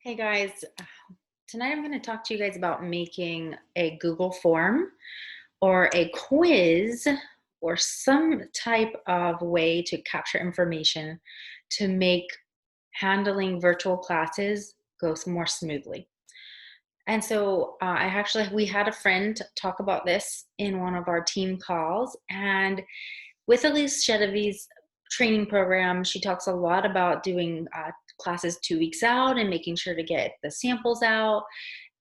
Hey guys, tonight I'm going to talk to you guys about making a Google form or a quiz or some type of way to capture information to make handling virtual classes go more smoothly. And so we had a friend talk about this in one of our team calls. And with Elise Chedevy's training program, she talks a lot about doing classes 2 weeks out and making sure to get the samples out.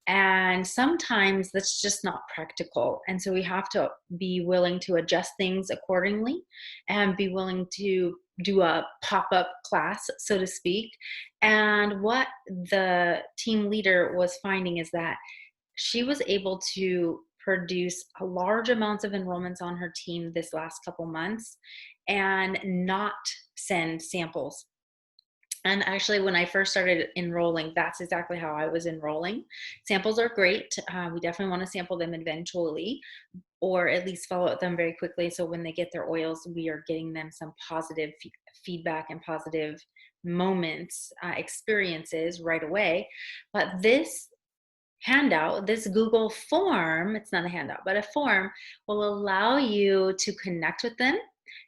And sometimes that's just not practical. And so we have to be willing to adjust things accordingly and be willing to do a pop up class, so to speak. And what the team leader was finding is that she was able to produce a large amounts of enrollments on her team this last couple months and not send samples. And actually, when I first started enrolling, that's exactly how I was enrolling. Samples are great. We definitely want to sample them eventually, or at least follow up them very quickly. So when they get their oils, we are getting them some positive feedback and positive moments, experiences right away. But this handout, this Google form, it's not a handout, but a form will allow you to connect with them,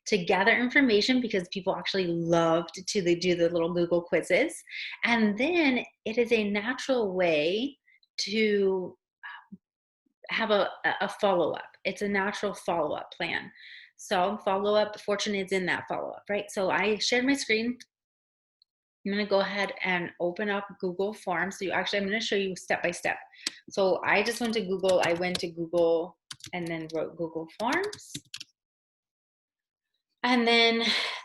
to gather information because people actually loved to do the little Google quizzes. And then it is a natural way to have a follow up. It's a natural follow up plan. So, follow up, fortune is in that follow up, right? So, I shared my screen. I'm going to go ahead and open up Google Forms. So I'm going to show you step by step. So I just went to Google. I went to Google and then wrote Google Forms. And then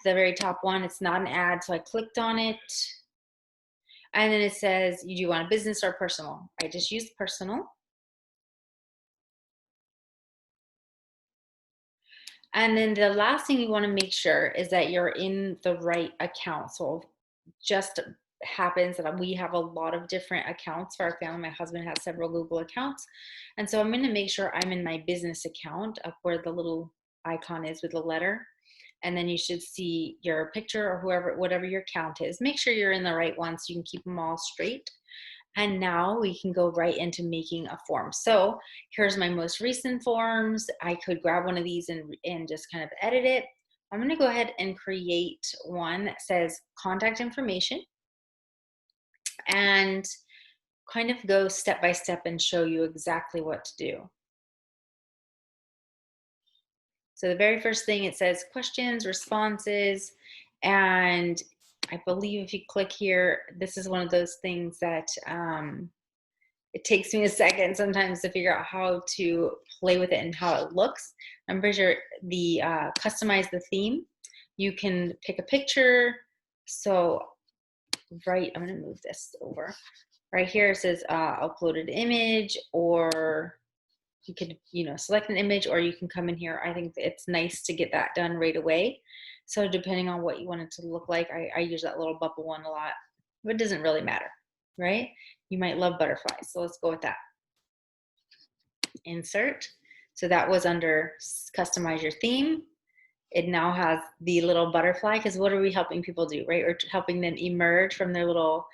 the very top one, it's not an ad. So I clicked on it. And then it says, do you want a business or personal? I just used personal. And then the last thing you want to make sure is that you're in the right account. So just happens that we have a lot of different accounts for our family. My husband has several Google accounts. And so I'm going to make sure I'm in my business account up where the little icon is with the letter. And then you should see your picture or whatever your account is. Make sure you're in the right one so you can keep them all straight. And now we can go right into making a form. So here's my most recent forms. I could grab one of these and just kind of edit it. I'm going to go ahead and create one that says contact information and kind of go step by step and show you exactly what to do. So the very first thing, it says questions, responses, and I believe if you click here, this is one of those things that it takes me a second sometimes to figure out how to play with it and how it looks. I'm pretty sure the customize the theme. You can pick a picture. So I'm gonna move this over. Right here it says uploaded image, or you could, select an image, or you can come in here. I think it's nice to get that done right away. So depending on what you want it to look like, I use that little bubble one a lot, but it doesn't really matter, right? You might love butterflies, so let's go with that. Insert. So that was under customize your theme. It now has the little butterfly, because what are we helping people do, right? We're helping them emerge from their little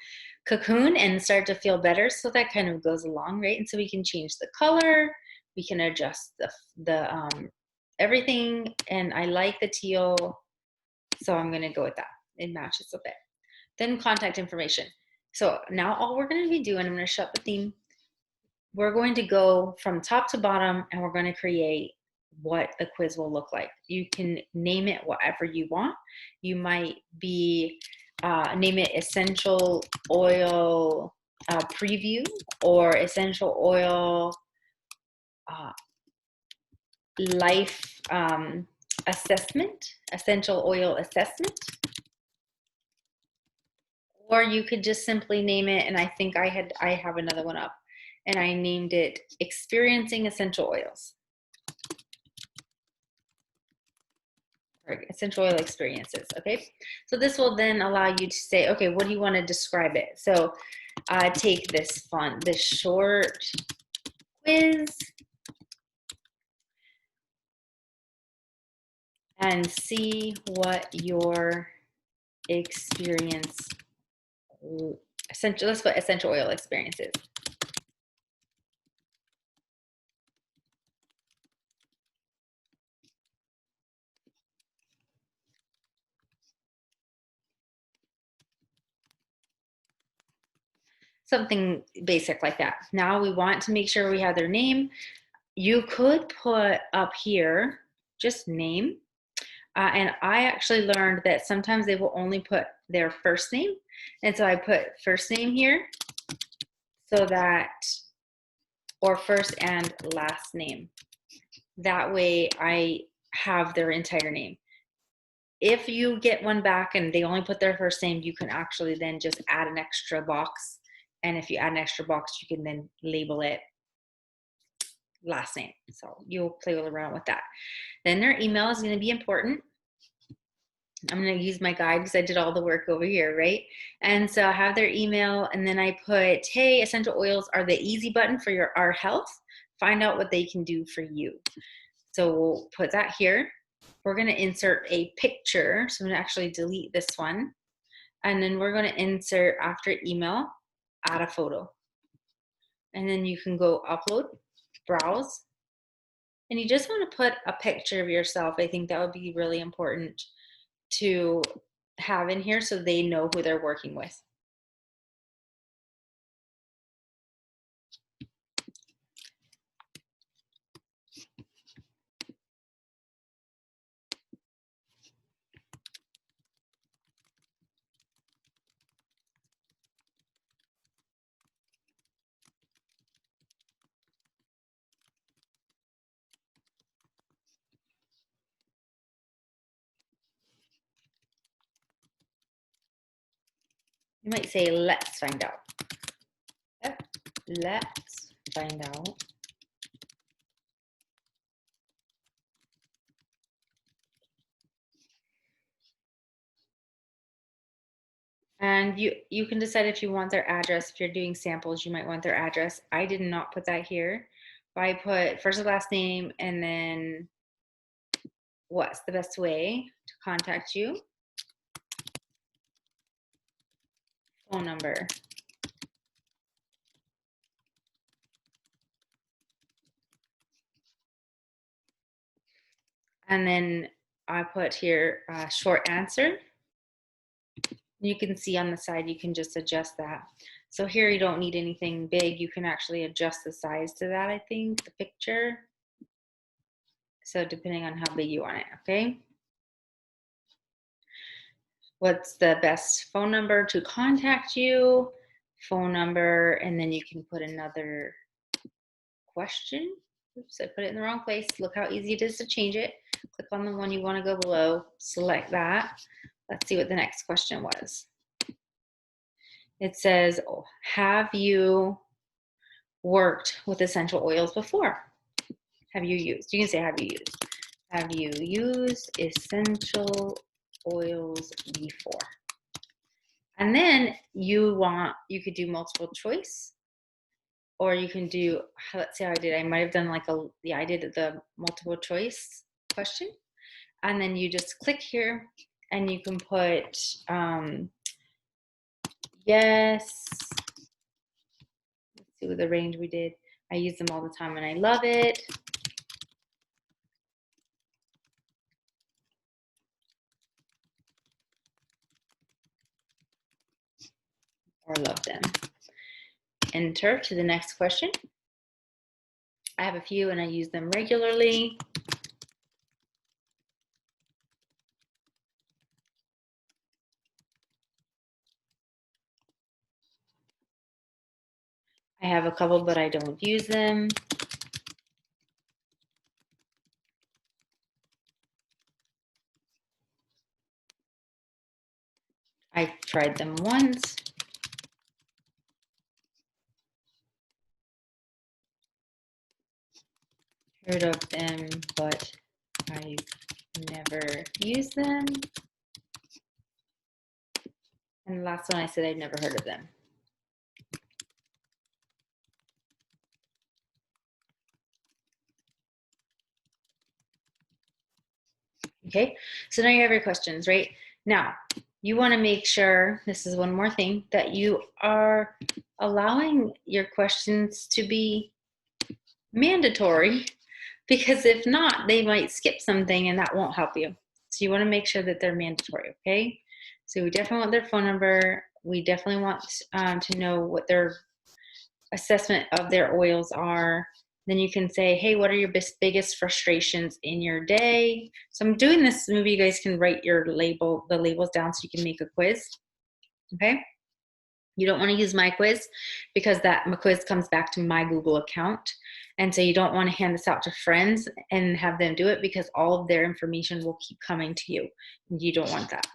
cocoon and start to feel better. So that kind of goes along, right? And so we can change the color, we can adjust the everything, and I like the teal, so I'm going to go with that. It matches a bit. Then contact information. So now all we're going to be doing, I'm going to shut the theme. We're going to go from top to bottom, and we're going to create what the quiz will look like. You can name it whatever you want. You might be name it essential oil preview, or essential oil life assessment, essential oil assessment. Or you could just simply name it, and I think I have another one up, and I named it experiencing essential oils. Or essential oil experiences, okay? So this will then allow you to say, okay, what do you want to describe it? So take this short quiz, and see what your experience let's put essential oil experiences. Something basic like that. Now we want to make sure we have their name. You could put up here just name. And I actually learned that sometimes they will only put their first name. And so I put first name here so that, or first and last name. That way I have their entire name. If you get one back and they only put their first name, you can actually then just add an extra box. And if you add an extra box, you can then label it last name. So you'll play around with that. Then their email is going to be important. I'm going to use my guide because I did all the work over here, right? And so I have their email, and then I put, hey, essential oils are the easy button for our health. Find out what they can do for you. So we'll put that here. We're going to insert a picture. So I'm going to actually delete this one. And then we're going to insert after email, add a photo. And then you can go upload, browse. And you just want to put a picture of yourself. I think that would be really important to have in here so they know who they're working with. You might say, let's find out. Let's find out. And you can decide if you want their address. If you're doing samples, you might want their address. I did not put that here, but I put first and last name and then what's the best way to contact you, phone number. And then I put here a short answer. You can see on the side, you can just adjust that. So here you don't need anything big. You can actually adjust the size to that, I think, the picture. So depending on how big you want it, okay? What's the best phone number to contact you? Phone number, and then you can put another question. Oops, I put it in the wrong place. Look how easy it is to change it. Click on the one you want to go below, select that. Let's see what the next question was. It says, oh, have you worked with essential oils before? Have you used? You can say, have you used? Have you used essential oils before? And then you could do multiple choice, or you can do, let's see how I did. I might have done I did the multiple choice question. And then you just click here and you can put yes. Let's see what the range we did. I use them all the time and I love it. Or love them. Enter to the next question. I have a few and I use them regularly. I have a couple, but I don't use them. I tried them once. Heard of them, but I never used them. And the last one I said I'd never heard of them. Okay, so now you have your questions, right? Now, you want to make sure, this is one more thing, that you are allowing your questions to be mandatory, because if not, they might skip something and that won't help you. So you want to make sure that they're mandatory, okay? So we definitely want their phone number. We definitely want to know what their assessment of their oils are. Then you can say, hey, what are your biggest frustrations in your day? So I'm doing this, maybe you guys can write the labels down so you can make a quiz, okay? You don't want to use my quiz because my quiz comes back to my Google account. And so you don't want to hand this out to friends and have them do it, because all of their information will keep coming to you. You don't want that.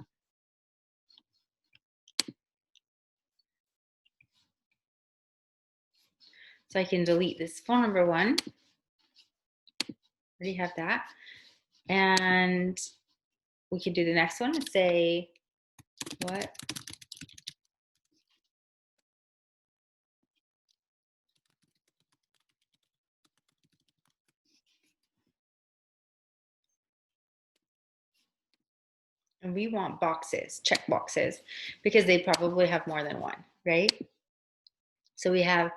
So I can delete this phone number one. Already have that. And we can do the next one and say, what and we want boxes, check boxes, because they probably have more than one, right? So we have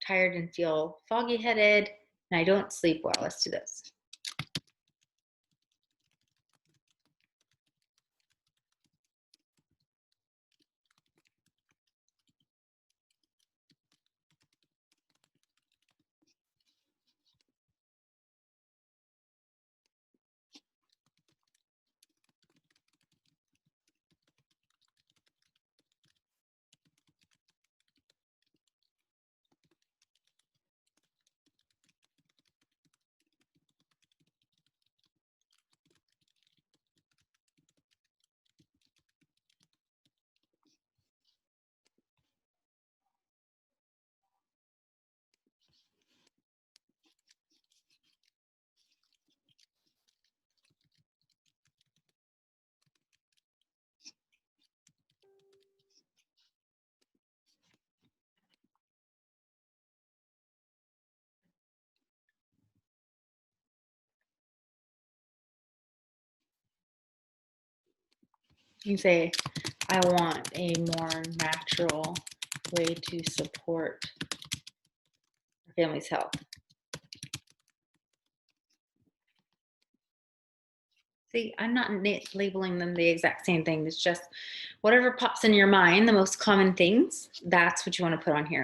tired and feel foggy headed, and I don't sleep well. Let's do this. You say, I want a more natural way to support our family's health. See, I'm not labeling them the exact same thing. It's just whatever pops in your mind, the most common things, that's what you want to put on here.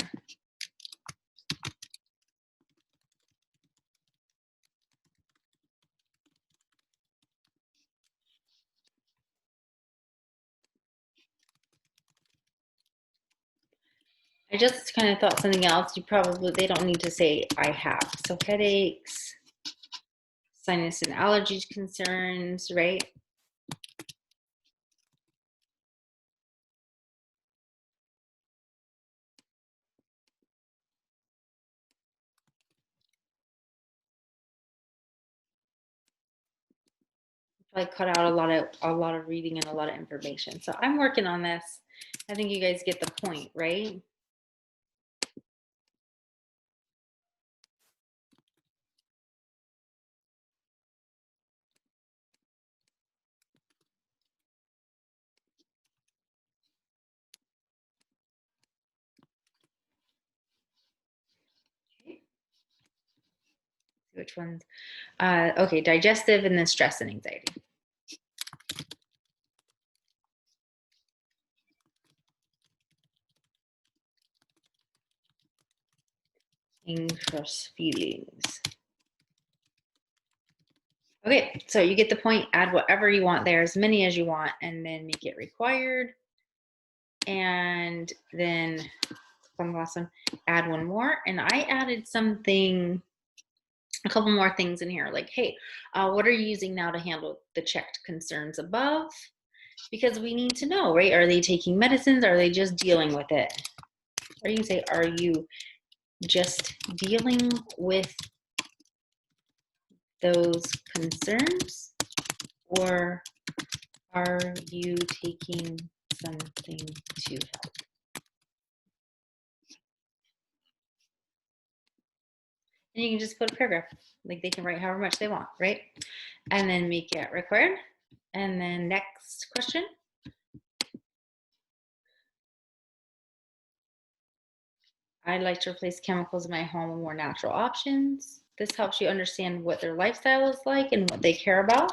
I just kind of thought something else. They don't need to say I have. So headaches, sinus and allergies concerns, right? Probably cut out a lot of reading and a lot of information. So I'm working on this. I think you guys get the point, right? Which ones? Okay, digestive, and then stress and anxiety. Anxious feelings. Okay, so you get the point. Add whatever you want there, as many as you want, and then make it required. And then awesome. Add one more, and I added something, a couple more things in here, like, hey, what are you using now to handle the checked concerns above? Because we need to know, right? Are they taking medicines? Are they just dealing with it? Or you can say, are you just dealing with those concerns, or are you taking something to help? And you can just put a paragraph, like they can write however much they want, right? And then make it required. And then next question. I like to replace chemicals in my home with more natural options. This helps you understand what their lifestyle is like and what they care about.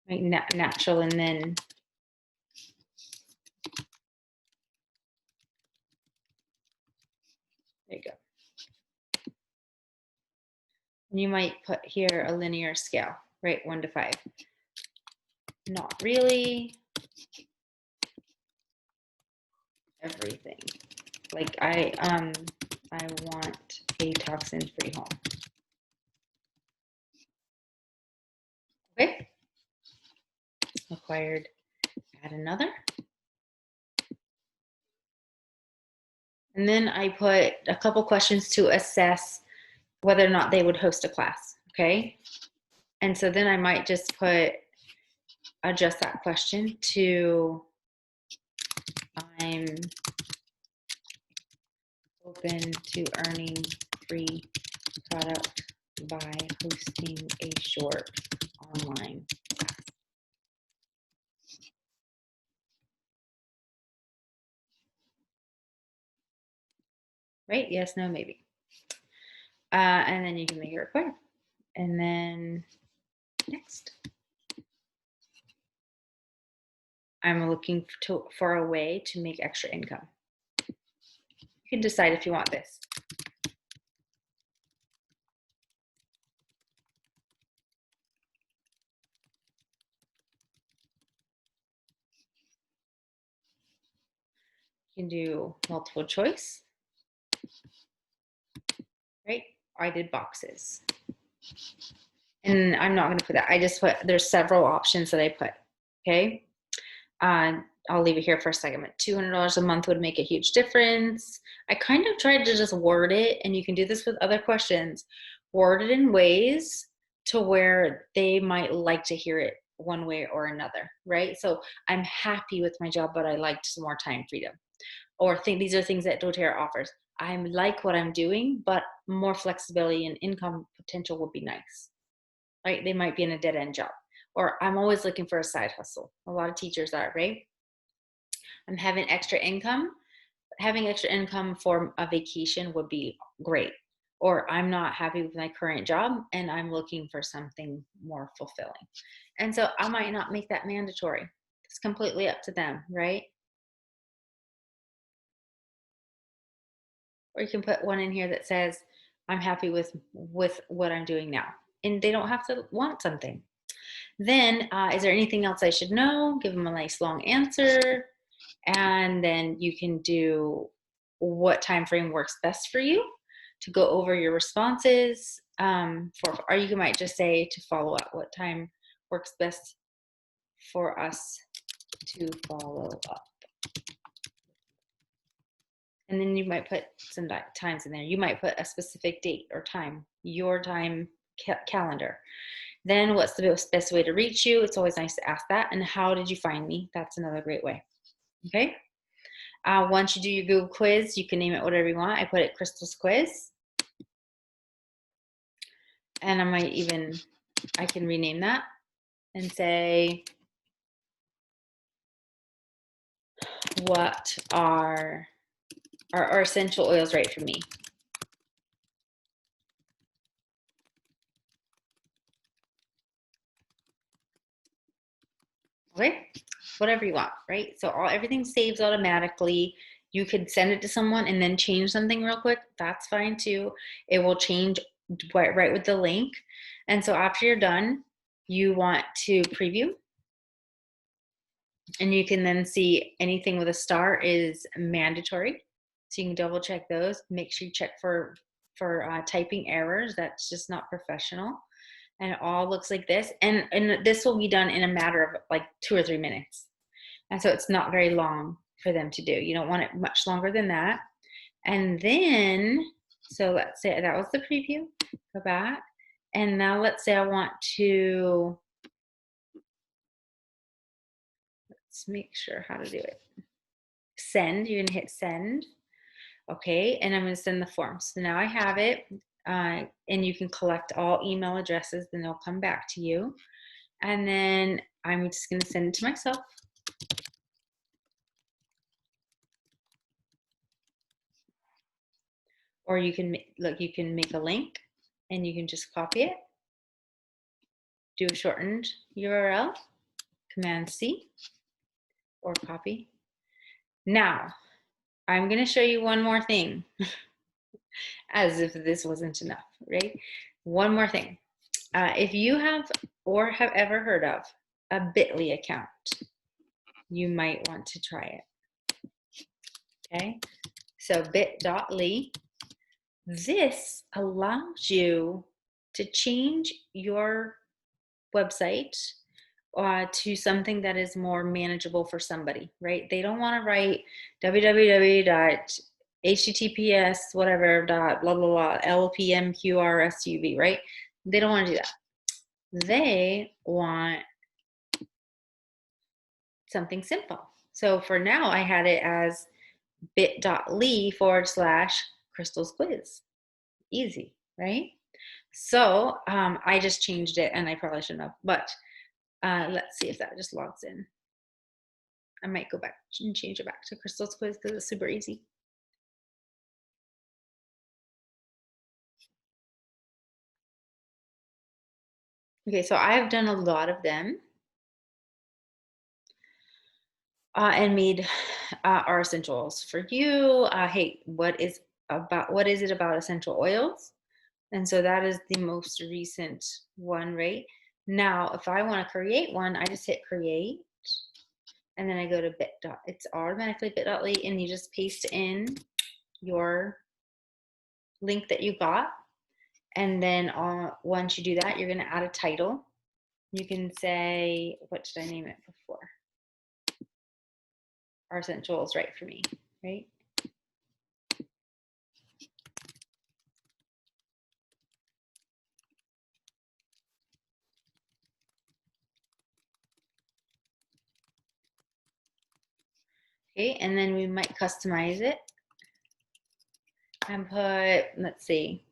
Right, natural, and then there you go. And you might put here a linear scale, right? 1 to 5. Not really. Everything. Like I want a toxin-free home. Okay. Required. Add another. And then I put a couple questions to assess whether or not they would host a class. Okay. And so then I might just adjust that question to I'm open to earning free product by hosting a short online class. Right? Yes, no, maybe. And then you can make it required. And then next. I'm looking for a way to make extra income. You can decide if you want this. You can do multiple choice, right? I did boxes. And I'm not going to put that. I just put, there's several options that I put, okay? I'll leave it here for a second, but $200 a month would make a huge difference. I kind of tried to just word it, and you can do this with other questions, word it in ways to where they might like to hear it one way or another, right? So I'm happy with my job, but I liked some more time freedom. Or think these are things that doTERRA offers. I like what I'm doing, but more flexibility and income potential would be nice, right? They might be in a dead end job. Or I'm always looking for a side hustle. A lot of teachers are, right? I'm having extra income. Having extra income for a vacation would be great. Or I'm not happy with my current job and I'm looking for something more fulfilling. And so I might not make that mandatory. It's completely up to them, right? Or you can put one in here that says, I'm happy with what I'm doing now. And they don't have to want something. Then, is there anything else I should know? Give them a nice long answer. And then you can do what time frame works best for you to go over your responses. Or you might just say to follow up, what time works best for us to follow up. And then you might put some times in there. You might put a specific date or time, your time calendar. Then what's the best way to reach you? It's always nice to ask that. And how did you find me? That's another great way. Okay. Once you do your Google quiz, you can name it whatever you want. I put it Crystal's Quiz. And I can rename that and say, what are essential oils right for me? Okay, whatever you want, right? So everything saves automatically. You could send it to someone and then change something real quick. That's fine too. It will change right with the link. And so after you're done, you want to preview. And you can then see anything with a star is mandatory. So you can double check those. Make sure you check for typing errors. That's just not professional. And it all looks like this. And this will be done in a matter of like 2 or 3 minutes. And so it's not very long for them to do. You don't want it much longer than that. And then, so let's say that was the preview. Go back. And now let's say I want to, let's make sure how to do it. Send, you're gonna hit send. Okay, and I'm gonna send the form. So now I have it, and you can collect all email addresses, then they'll come back to you. And then I'm just gonna send it to myself. Or you can look, you can make a link and you can just copy it, do a shortened URL, Command C, or copy. Now, I'm going to show you one more thing, as if this wasn't enough, right? One more thing. If you have or have ever heard of a Bitly account, you might want to try it. Okay, so bit.ly. This allows you to change your website to something that is more manageable for somebody, right? They don't want to write www.https whatever dot blah blah blah lpmqrsub, right? They don't want to do that. They want something simple. So for now, I had it as bit.ly/Crystal's quiz. Easy, right? So I just changed it, and I probably shouldn't have, but let's see if that just logs in. I might go back and change it back to Crystal's quiz because it's super easy. Okay, so I've done a lot of them and made our essentials for you. Hey, what is it about essential oils? And so that is the most recent one, right? Now, if I want to create one, I just hit create, and then I go to it's automatically bit.ly, and you just paste in your link that you got. And then once you do that, you're going to add a title. You can say, what did I name it before? Our essentials, right for me, right? Okay, and then we might customize it and put, let's see,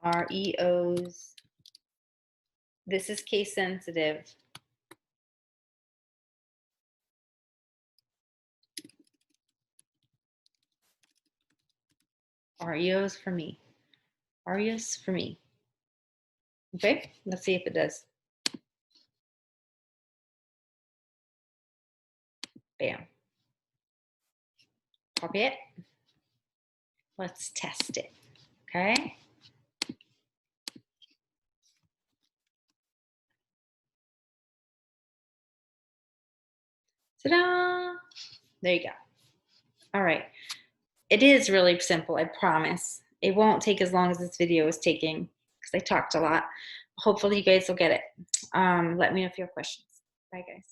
REOs. This is case sensitive. REOs for me. REOs for me. Okay, let's see if it does. Bam. Copy it. Let's test it. Okay. Ta-da! There you go. All right. It is really simple, I promise. It won't take as long as this video is taking because I talked a lot. Hopefully you guys will get it. Let me know if you have questions. Bye, guys.